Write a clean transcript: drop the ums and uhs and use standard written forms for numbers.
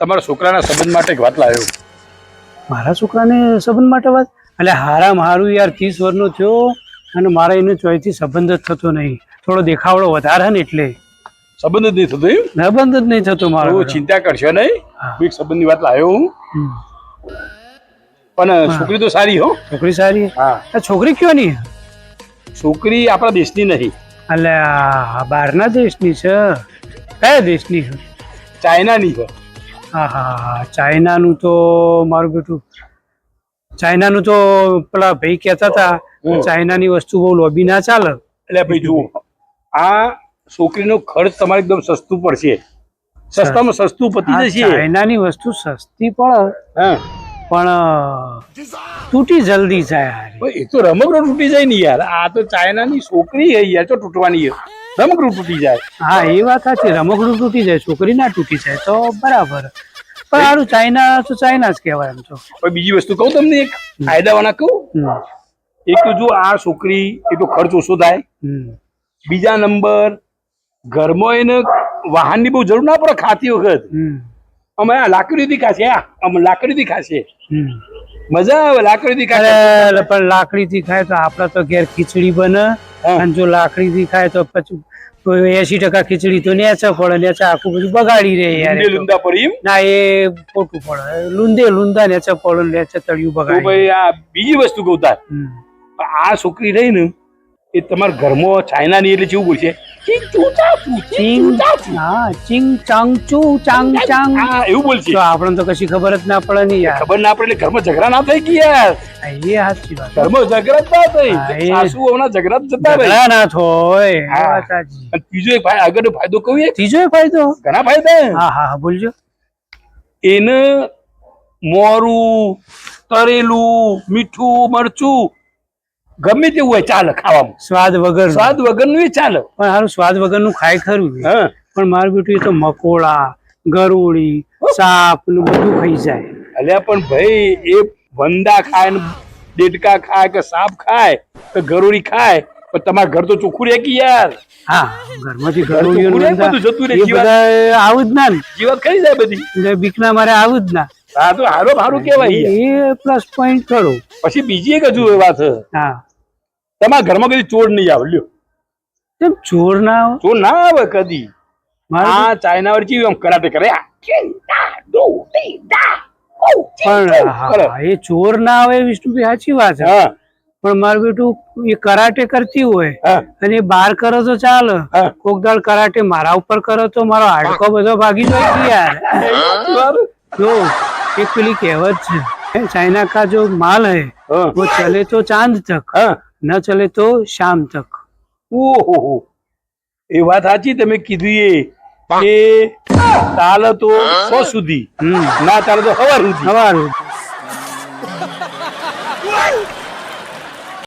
તમારા છોકરાના સંબંધ માટે એક વાત લાવ્યો. મારા છોકરાને સંબંધ માટે વાત એટલે હારામ હારું યાર 30 વર્ષનો થયો અને મારા એને ચોયથી સંબંધ જ થતો નહીં. થોડો દેખાવડો વધારે ને એટલે સંબંધ જ નહીં થતો એમ? સંબંધ જ નહીં થતો મારો. તો ચિંતા કરશો નહીં, એક સંબંધની વાત લાવ્યો હું. પણ છોકરી તો સારી હો. છોકરી સારી? હા. આ છોકરી કયો નહીં? છોકરી આપણા દેશની નહીં, એટલે આ બહારના દેશની છે. કયા દેશની છે? ચાઇનાની છે. હા હા હા, ચાઇનાનું તો મારું બેટું, ચાઇનાનું તો પેલા ભાઈ કહેતા હતા ચાઇનાની વસ્તુ બહુ લોબી ના ચાલે. એટલે ભાઈ જુઓ, આ છોકરીનો ખર્ચ તમારે એકદમ સસ્તું પડશે, સસ્તામાં સસ્તું પતી જશે. ચાઇનાની વસ્તુ સસ્તી પડે હા, પણ તૂટી જલ્દી જાય યાર. એ તો રમકડું તૂટી જાય ને યાર. આ તો ચાઇનાની છોકરી છે યાર, તો તૂટવાની રમકડું તૂટી જાય. હા એ વાત સાચી, રમકડું તૂટી જાય, છોકરી ના તૂટી જાય તો બરાબર. પણ સારું, ચાઇના તો ચાઇના જ કહેવાય એમ તો. હવે બીજી વસ્તુ કહું તમને, એક ફાયદાવાળા કહું. એક તો જો આ છોકરી એ તો ખર્ચ ઓછો થાય. બીજા નંબર, ઘરમાં એને વાહનની બહુ જરૂર ના પડે ખાતી વખત. અમે આ લાકડીથી ખાશે, આમ લાકડીથી ખાશે, મજા આવે લાકડીથી ખાશે. પણ લાકડીથી ખાય તો આપડા તો ઘેર ખીચડી બને, અને જો લાકડીથી ખાય તો પછી 80% ખીચડી તો નેચા પડે, નેચા આખું બધું બગાડી રહે યાર. લૂંદા પડી એમ? ના એ ખોટું પડે, લુંદા નેચા પડે, નેચા તળિયું તો બગાડી. ભાઈ આ બીજી વસ્તુ કહું તાર, આ છોકરી રહી ને એ તમારા ઘરમાં ચાઇનાની એટલે કેવું બોલશે? હા, ચિંગ ચાંગ ચુ ચાંગ ચાંગ, એવું બોલશે. તો આપણને તો કશી ખબર જ ના પડે ને યાર. ખબર ના પડે એટલે ઘરમાં ઝઘડા ના થઈ ગયા યાર. એ સાચી વાત. ઘરમાં ઝઘડા જ ના થઈ, હા, એ સાસુ વહુના ઝઘડા જ જતા રહે. ઝઘડા ના થોય. એ હા. વાત સાચી. અને ત્રીજો એક આગળનો ફાયદો કહું, એક ત્રીજો ફાયદો? ઘણા ફાયદા. હા હા હા, બોલજો. એને મોરું, તરેલું, મીઠું, મરચું ગમે તેવું હોય ચાલે ખાવામાં. સ્વાદ વગર. સ્વાદ વગરનું ચાલે. પણ સારું, સ્વાદ વગરનું ખાય ખરું. હા, પણ મારું બેટું એ તો મકોડા, ગરોળી, સાપ નું બધું ખાઈ જાય. અલ્યા પણ ભાઈ એ વંદા ખાય ને ડેડકા ખાય કે સાપ ખાય કે ગરોળી ખાય, પણ તમારા ઘર તો ચોખ્ખું રહે કે યાર. હા, ઘરમાંથી ઘર તો ગરોળીઓ પૂરે બધું જતું રહે, એ બધા આવું જ ના ને. જીવત ખાઈ જાય બધી. એટલે બીકના મારે આવું જ ના. હા, તો હારું કેવાય યાર. એ પ્લસ પોઈન્ટ ખરો. પછી બીજી એક હજુ વાત છે, હા, તમારા ઘરમાં કદી ચોર નહીં આવે. લ્યો, કેમ ચોર ના આવે? ચોર ના આવે કદી. મારે આ ચાઇના વાળી કેવી આમ કરાટે કરે. પણ હા, એ ચોર ના આવે વિષ્ણુભાઈ, સાચી વાત છે. હા, પણ મારું બેટું એ કરાટે કરતી હોય હા, અને એ બહાર કરો તો ચાલે, હા. કોક દાળ કરાટે મારા ઉપર કરો તો મારો હાડકો બધો ભાગી જાય કે યાર. જો એક પેલી કહેવત છે, ચાइना का जो माल है હા, वो चले तो चांद तक, હા. न चले तो शाम तक. ઓહો, એ વાત સાચી તમે કીધું. એ કે ચાલે તો 100 સુધી, ના ચાલે તો સવાર સુધી. સવારું